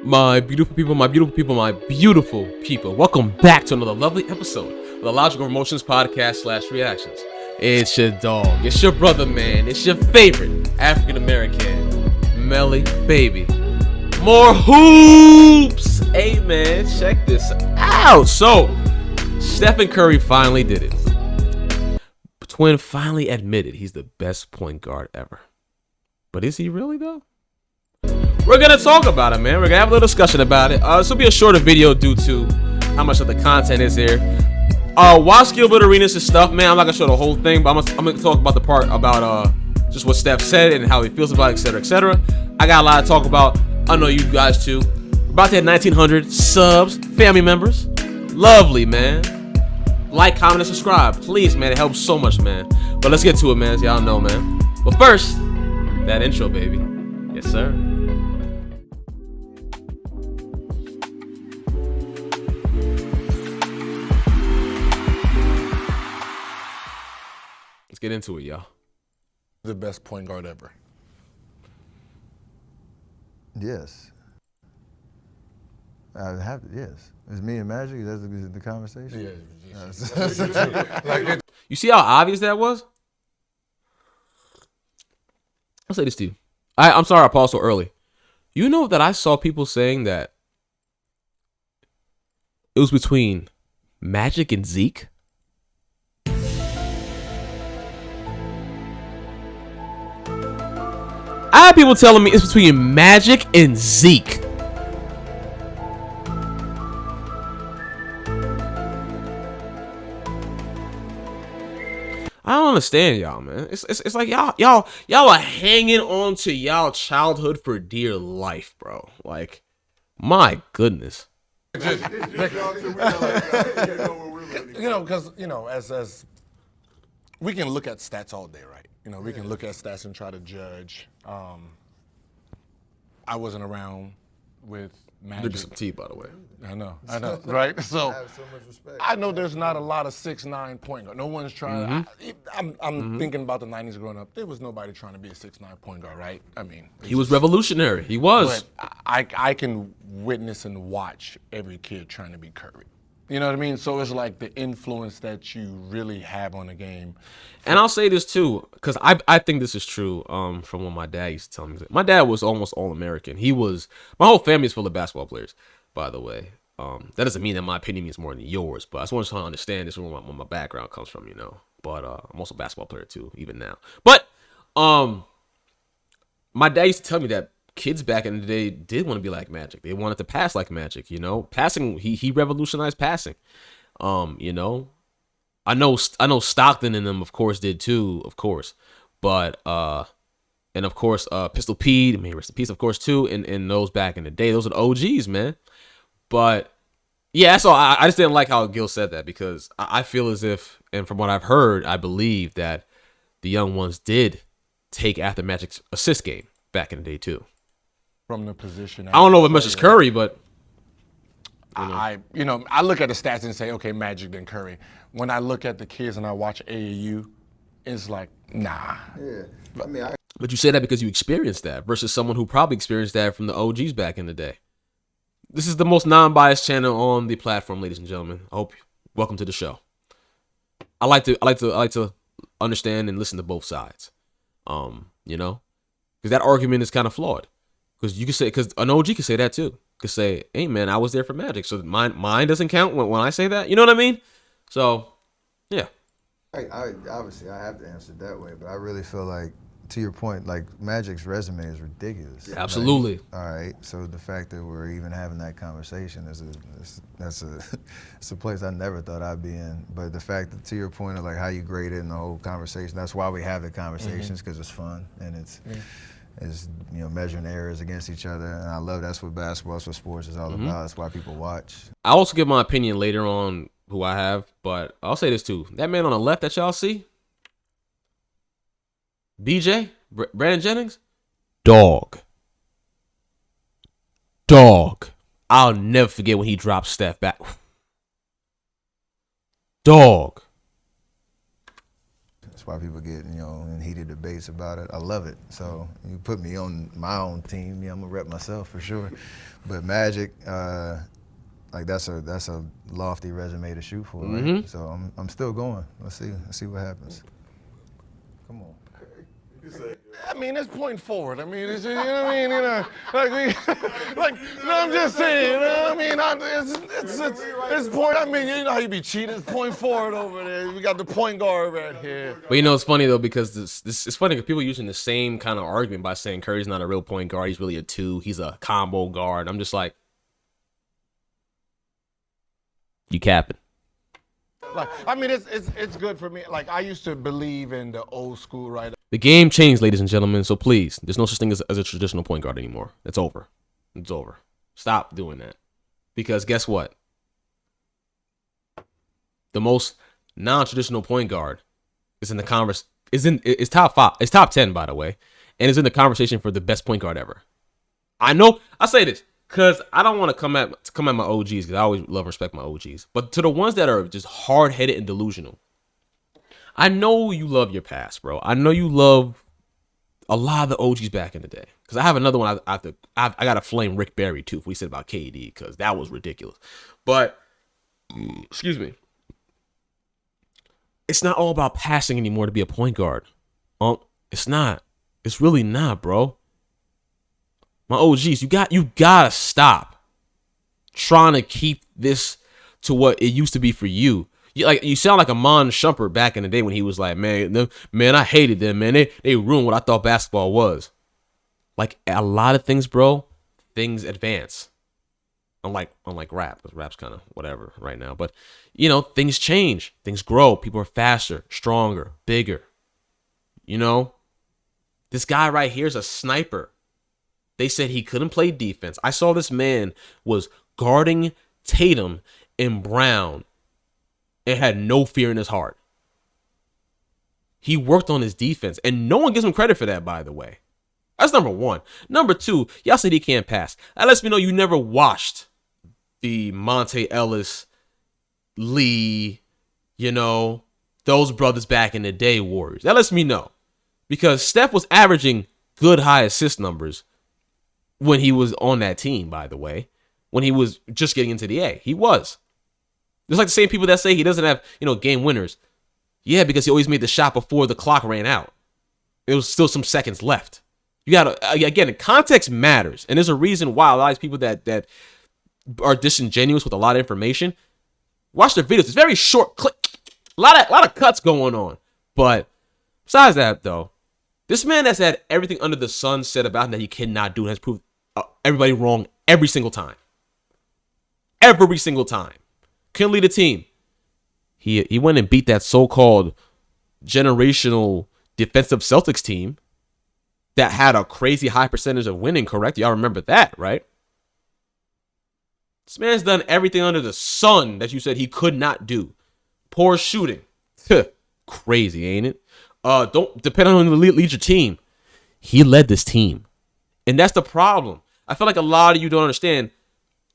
My beautiful people, my beautiful people, my beautiful people. Welcome back to another lovely episode of the Logical Emotions Podcast / Reactions. It's your dog. It's your brother, man. It's your favorite African-American, Melly Baby. More hoops! Hey, man, check this out. So, Stephen Curry finally did it. Twin finally admitted he's the best point guard ever. But is he really, though? We're going to talk about it, man. We're going to have a little discussion about it. This will be a shorter video due to how much of the content is here. Watch Gilbert Arenas' stuff, man. I'm not going to show the whole thing, but I'm going to talk about the part about just what Steph said and how he feels about it, etc., etc. I got a lot to talk about. I know you guys, too. We're about to hit 1,900 subs, family members. Lovely, man. Like, comment, and subscribe. Please, man. It helps so much, man. But let's get to it, man, as y'all know, man. But first, that intro, baby. Yes, sir. Let's get into it, y'all. The best point guard ever. Yes. I have yes. It's me and Magic. Is that the conversation? Yeah. You see how obvious that was? I'll say this to you. I'm sorry I paused so early. You know that I saw people saying that it was between Magic and Zeke? I had people telling me it's between Magic and Zeke. I don't understand y'all, man. It's like y'all are hanging on to y'all childhood for dear life, bro. Like, my goodness. Because as we can look at stats all day, right? We can look at stats and try to judge. I wasn't around with Magic. Drink some tea, by the way. I know, right? So I have so much respect. I know there's not a lot of 6'9" point guard. No one's trying. I'm thinking about the '90s growing up. There was nobody trying to be a 6'9" point guard, right? I mean, He was revolutionary. He was. But I can witness and watch every kid trying to be Curry. You know what I mean? So it's like the influence that you really have on the game. And I'll say this too, because I think this is true from what my dad used to tell me. My dad was almost All-American. My whole family is full of basketball players, by the way. That doesn't mean that my opinion means more than yours, but I just want you to understand this where my background comes from, But I'm also a basketball player too, even now. But my dad used to tell me that kids back in the day did want to be like Magic. They wanted to pass like Magic, Passing, he revolutionized passing. I know Stockton and them, of course, did too, of course. But and of course, Pistol Pete, rest in peace, of course, too, and those back in the day. Those are the OGs, man. But yeah, so I just didn't like how Gil said that, because I feel as if, and from what I've heard, I believe that the young ones did take after Magic's assist game back in the day too. From the position, I don't know as much as Curry, but I look at the stats and say, okay, Magic then Curry. When I look at the kids and I watch AAU, it's like, nah. Yeah. But you say that because you experienced that versus someone who probably experienced that from the OGs back in the day. This is the most non-biased channel on the platform, ladies and gentlemen. Welcome to the show. I like to understand and listen to both sides. Because that argument is kind of flawed. Because you can say, because an OG can say that too. Could say, hey man, I was there for Magic, so mine doesn't count when I say that. You know what I mean? So, yeah. I obviously I have to answer it that way, but I really feel like, to your point, like Magic's resume is ridiculous. Yeah, absolutely. Like, all right, so the fact that we're even having that conversation it's a place I never thought I'd be in. But the fact that, to your point of like how you grade it and the whole conversation, that's why we have the conversations, because it's fun and it's measuring errors against each other, and I love that's what basketball, that's what sports is all about. That's why people watch. I'll also give my opinion later on who I have, but I'll say this too: that man on the left that y'all see, BJ Brandon Jennings, dog. I'll never forget when he dropped Steph back. Dog. why people get, in heated debates about it. I love it. So you put me on my own team, I'm gonna rep myself for sure. But Magic, like that's a lofty resume to shoot for, right? So I'm still going. Let's see what happens. Come on. I mean, it's pointing forward. I mean, it's, you know what I mean? I'm just saying, you know what I mean? It's point, I mean, you know how you be cheating. It's point forward over there. We got the point guard right here. But it's funny though, because this it's funny because people using the same kind of argument by saying Curry's not a real point guard. He's really a 2. He's a combo guard. I'm just like, you capping. Like, I mean, it's good for me. Like, I used to believe in the old school, right? The game changed, ladies and gentlemen, so please, there's no such thing as a traditional point guard anymore. It's over. It's over. Stop doing that. Because guess what? The most non-traditional point guard is in the is top 5. It's top 10, by the way, and is in the conversation for the best point guard ever. I know I say this because I don't want to come at my OGs, because I always love and respect my OGs. But to the ones that are just hard-headed and delusional, I know you love your past, bro. I know you love a lot of the OGs back in the day. Because I have another one. I got to flame Rick Barry too. If we said about KD, because that was ridiculous. But excuse me, it's not all about passing anymore to be a point guard. It's not. It's really not, bro. My OGs, you gotta stop trying to keep this to what it used to be for you. You sound like Amon Shumpert back in the day when he was like, man, I hated them, man. They ruined what I thought basketball was. Like, a lot of things, bro, things advance. Unlike rap, because rap's kind of whatever right now. But, things change. Things grow. People are faster, stronger, bigger. This guy right here is a sniper. They said he couldn't play defense. I saw this man was guarding Tatum and Brown and had no fear in his heart. He worked on his defense, and no one gives him credit for that, by the way. That's number one. Number two, y'all said he can't pass. That lets me know you never watched the Monte Ellis, Lee, those brothers back in the day Warriors. That lets me know. Because Steph was averaging good high assist numbers when he was on that team, by the way. When he was just getting into the A. He was. Just like the same people that say he doesn't have, game winners. Yeah, because he always made the shot before the clock ran out. There was still some seconds left. You got to, again, context matters. And there's a reason why a lot of people that are disingenuous with a lot of information, watch their videos. It's very short clip. A lot of cuts going on. But besides that, though, this man has had everything under the sun said about him that he cannot do and has proved everybody wrong every single time. Every single time. Couldn't lead a team. He went and beat that so-called generational defensive Celtics team that had a crazy high percentage of winning, correct? Y'all remember that, right? This man's done everything under the sun that you said he could not do. Poor shooting. Crazy, ain't it? Don't depend on him to lead your team. He led this team. And that's the problem. I feel like a lot of you don't understand.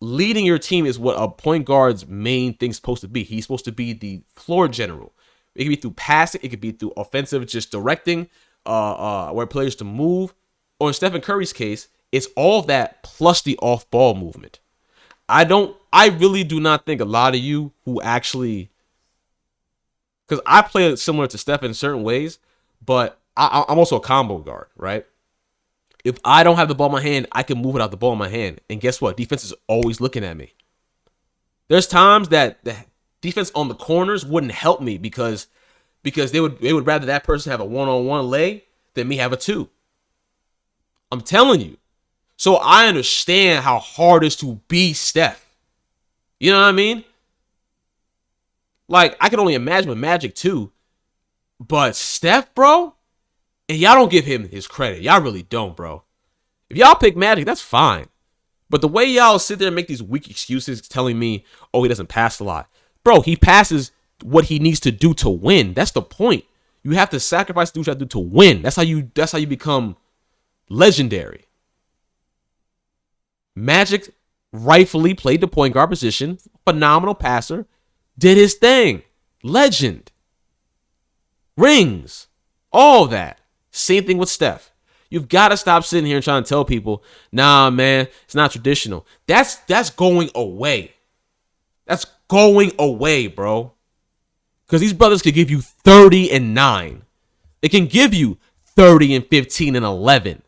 Leading your team is what a point guard's main thing's supposed to be. He's supposed to be the floor general. It could be through passing. It could be through offensive, just directing where players to move. Or in Stephen Curry's case, it's all of that plus the off-ball movement. I really do not think a lot of you who actually, because I play similar to Steph in certain ways, but I'm also a combo guard, right? If I don't have the ball in my hand, I can move without the ball in my hand. And guess what? Defense is always looking at me. There's times that the defense on the corners wouldn't help me because they would rather that person have a one-on-one lay than me have a 2. I'm telling you. So I understand how hard it is to be Steph. You know what I mean? Like, I can only imagine with Magic too. But Steph, bro, and y'all don't give him his credit. Y'all really don't, bro. If y'all pick Magic, that's fine. But the way y'all sit there and make these weak excuses telling me, oh, he doesn't pass a lot. Bro, he passes what he needs to do to win. That's the point. You have to sacrifice what you have to do to win. That's how you become legendary. Magic rightfully played the point guard position. Phenomenal passer. Did his thing. Legend. rings, all that. Same thing with Steph. You've got to stop sitting here and trying to tell people, nah, man, it's not traditional. That's going away. That's going away, bro. Because these brothers could give you 30 and 9. They can give you 30 and 15 and 11.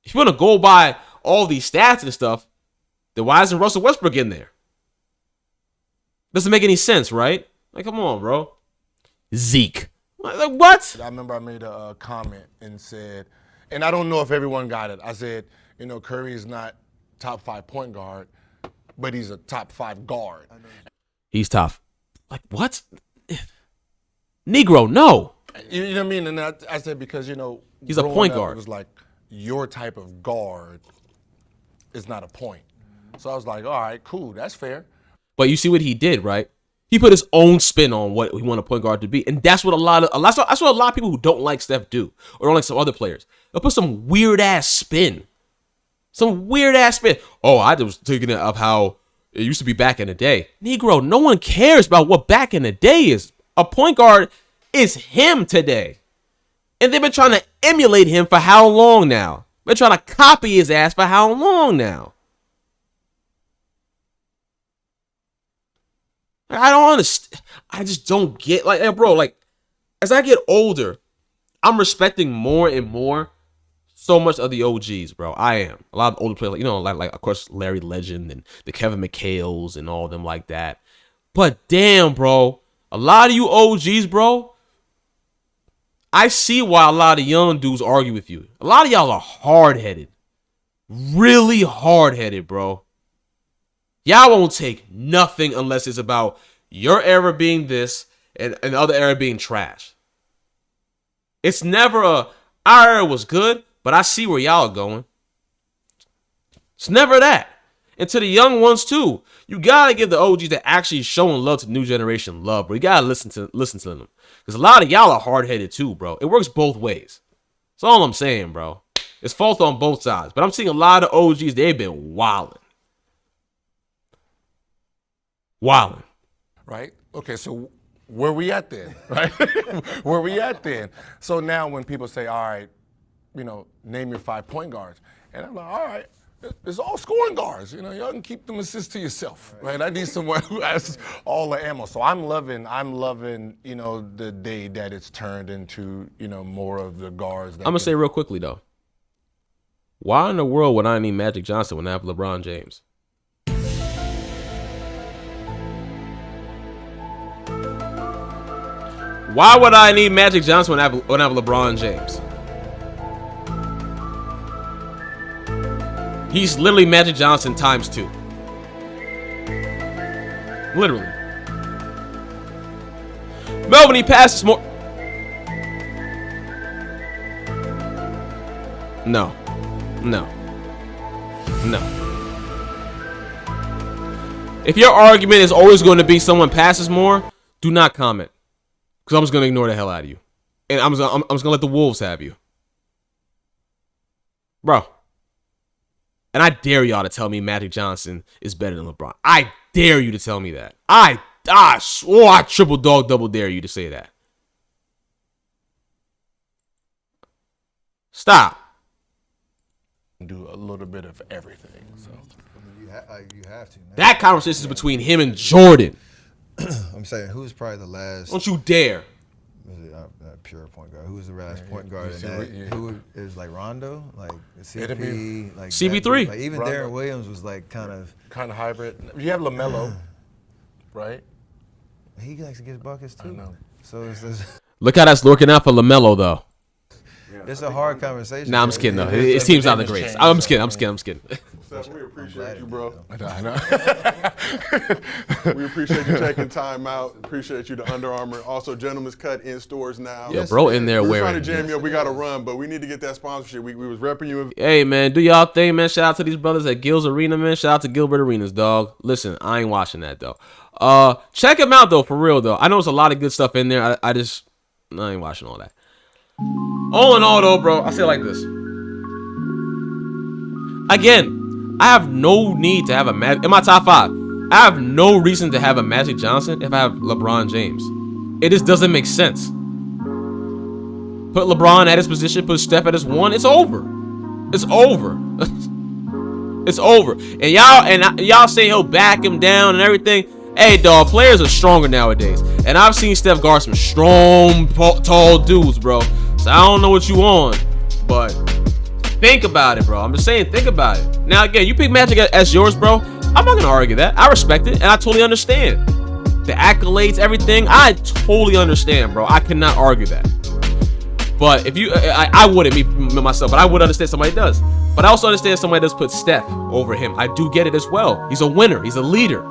If you want to go by all these stats and stuff, then why isn't Russell Westbrook in there? Doesn't make any sense, right? Like, come on, bro. Zeke. Like, what? I remember I made a comment and said, and I don't know if everyone got it. I said, Curry is not top 5 point guard, but he's a top 5 guard. He's tough. Like, what? Negro, no. You know what I mean? And I said because, he's a point guard. It was like your type of guard is not a point. So I was like, all right, cool, that's fair. But you see what he did, right? He put his own spin on what he wanted a point guard to be, and that's what a lot of people who don't like Steph do, or don't like some other players. They'll put some weird ass spin, Oh, I was thinking of how it used to be back in the day. Negro, no one cares about what back in the day is. A point guard is him today, and they've been trying to emulate him for how long now? They're trying to copy his ass for how long now? I don't understand. I just don't get, like, bro, like, as I get older, I'm respecting more and more so much of the OGs, bro. I am. A lot of older players, like of course, Larry Legend and the Kevin McHale's and all of them like that. But damn, bro, a lot of you OGs, bro, I see why a lot of young dudes argue with you. A lot of y'all are hard-headed. Really hard-headed, bro. Y'all won't take nothing unless it's about your era being this and the other era being trash. It's never our era was good, but I see where y'all are going. It's never that. And to the young ones too, you gotta give the OGs that actually showing love to the new generation love, bro. You gotta listen to them. Because a lot of y'all are hard-headed too, bro. It works both ways. That's all I'm saying, bro. It's fault on both sides. But I'm seeing a lot of OGs, they've been wilding. Right? Okay, so where we at then? Right? Where we at then? So now when people say, all right, name your 5 point guards. And I'm like, all right, it's all scoring guards. Y'all can keep them assists to yourself, right? I need someone who has all the ammo. So I'm loving, the day that it's turned into, more of the guards. I'm going to say real quickly, though. Why in the world would I need Magic Johnson when I have LeBron James? Why would I need Magic Johnson when I have LeBron James? He's literally Magic Johnson times 2. Literally. Melvin, he passes more. No. If your argument is always going to be someone passes more, do not comment. Because I'm just going to ignore the hell out of you. And I'm just going to let the Wolves have you. Bro. And I dare y'all to tell me Magic Johnson is better than LeBron. I dare you to tell me that. I swore I triple dog double dare you to say that. Stop. Do a little bit of everything. So You have to, man. That conversation is between him and Jordan. I'm saying, who's probably the last? Don't you dare. Pure point guard. Who was the last point guard in that? Who is like Rondo, like CP, like CB3. Like even Rondo. Darren Williams was like kind of hybrid. You have LaMelo, right? He likes to get buckets too. I know. So it's Look how that's looking out for LaMelo, though. it's a hard conversation. Nah, I'm just kidding, though. His team's not the greatest. I'm just kidding. Steph, we appreciate you, bro. I know. We appreciate you taking time out. Appreciate you, the Under Armour. Also, Gentleman's Cut in stores now. Yeah, bro in there We're wearing. trying to jam you up. We got to run, but we need to get that sponsorship. We was repping you. Hey, man, do y'all thing, man. Shout out to these brothers at Gil's Arena, man. Shout out to Gilbert Arenas, dog. Listen, I ain't watching that, though. Check him out, though, for real, though. I know there's a lot of good stuff in there. I ain't watching all that. All in all, though, bro, I say it like this. Again, I have no need to have in my top 5. I have no reason to have a Magic Johnson if I have LeBron James. It just doesn't make sense. Put LeBron at his position, put Steph at his 1. It's over. It's over. It's over. And y'all say he'll back him down and everything. Hey, dog, players are stronger nowadays. And I've seen Steph guard some strong, tall dudes, bro. So I don't know what you on, but think about it, bro. I'm just saying, think about it. Now, again, you pick Magic as yours, bro. I'm not gonna argue that. I respect it, and I totally understand. The accolades, everything, I totally understand, bro. I cannot argue that. But if you, I wouldn't, me myself, but I would understand somebody does. But I also understand somebody does put Steph over him. I do get it as well. He's a winner. He's a leader.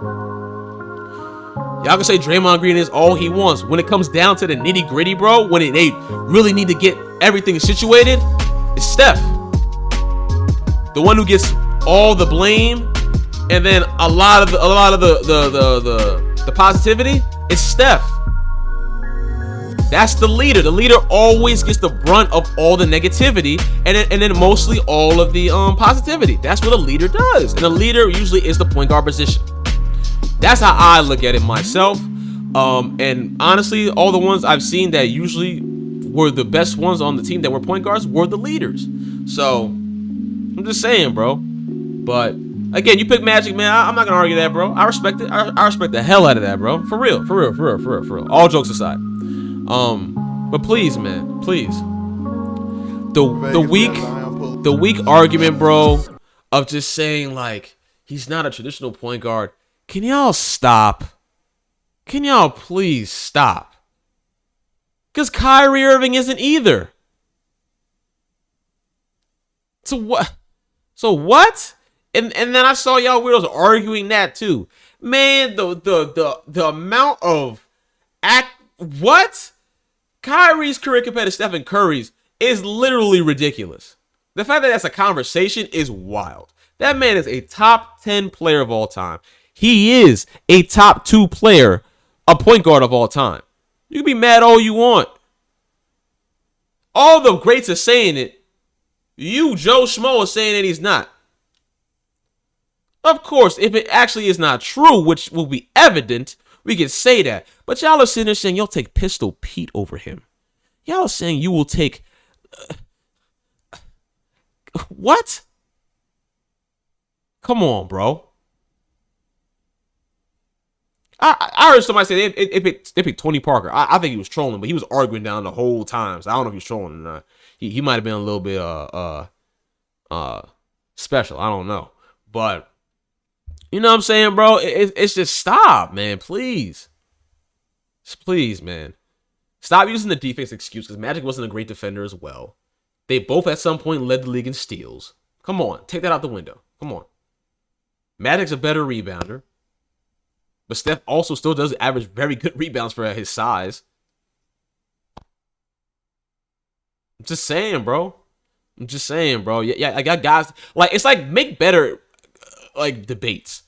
Y'all can say Draymond Green is all he wants. When it comes down to the nitty gritty, bro, when they really need to get everything situated, it's Steph. The one who gets all the blame, and then a lot of the positivity, it's Steph. That's the leader. The leader always gets the brunt of all the negativity, and then mostly all of the positivity. That's what a leader does. And a leader usually is the point guard position. That's how I look at it myself. And honestly, all the ones I've seen that usually were the best ones on the team that were point guards were the leaders. So I'm just saying, bro. But again, you pick Magic, man. I'm not gonna argue that, bro. I respect it. I respect the hell out of that, bro. For real. All jokes aside. But please, man, please. The weak argument, bro, of just saying like he's not a traditional point guard. Can y'all stop? Can y'all please stop? Because Kyrie Irving isn't either. So what? And then I saw y'all weirdos arguing that too. Man, the amount of what? Kyrie's career compared to Stephen Curry's is literally ridiculous. The fact that that's a conversation is wild. That man is a top 10 player of all time. He is a top 2 player, a point guard of all time. You can be mad all you want. All the greats are saying it. You, Joe Schmo, is saying that he's not. Of course, if it actually is not true, which will be evident, we can say that. But y'all are sitting there saying you'll take Pistol Pete over him. Y'all are saying you will take... what? Come on, bro. I heard somebody say they picked Tony Parker. I think he was trolling, but he was arguing down the whole time. So I don't know if he was trolling or not. He might have been a little bit special. I don't know. But you know what I'm saying, bro? It's just stop, man. Please. Just please, man. Stop using the defense excuse because Magic wasn't a great defender as well. They both at some point led the league in steals. Come on. Take that out the window. Come on. Magic's a better rebounder. But Steph also still does average very good rebounds for his size. I'm just saying, bro. Yeah, I got guys. Like, it's like make better like debates.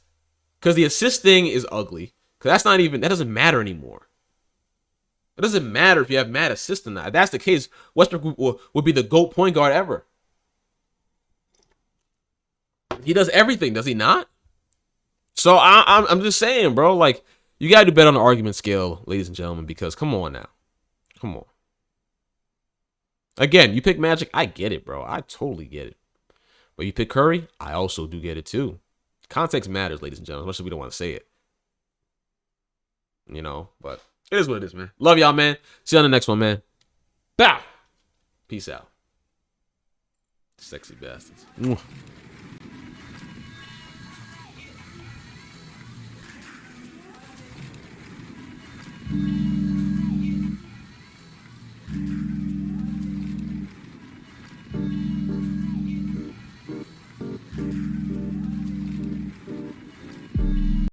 Because the assist thing is ugly. Because that doesn't matter anymore. It doesn't matter if you have mad assists or not. If that's the case, Westbrook would be the GOAT point guard ever. He does everything, does he not? So I'm just saying, bro, like, you got to do better on the argument scale, ladies and gentlemen, because come on now. Come on. Again, you pick Magic, I get it, bro. I totally get it. But you pick Curry, I also do get it too. Context matters, ladies and gentlemen, especially if we don't want to say it. You know, but it is what it is, man. Love y'all, man. See you on the next one, man. Bow. Peace out. Sexy bastards. Mwah.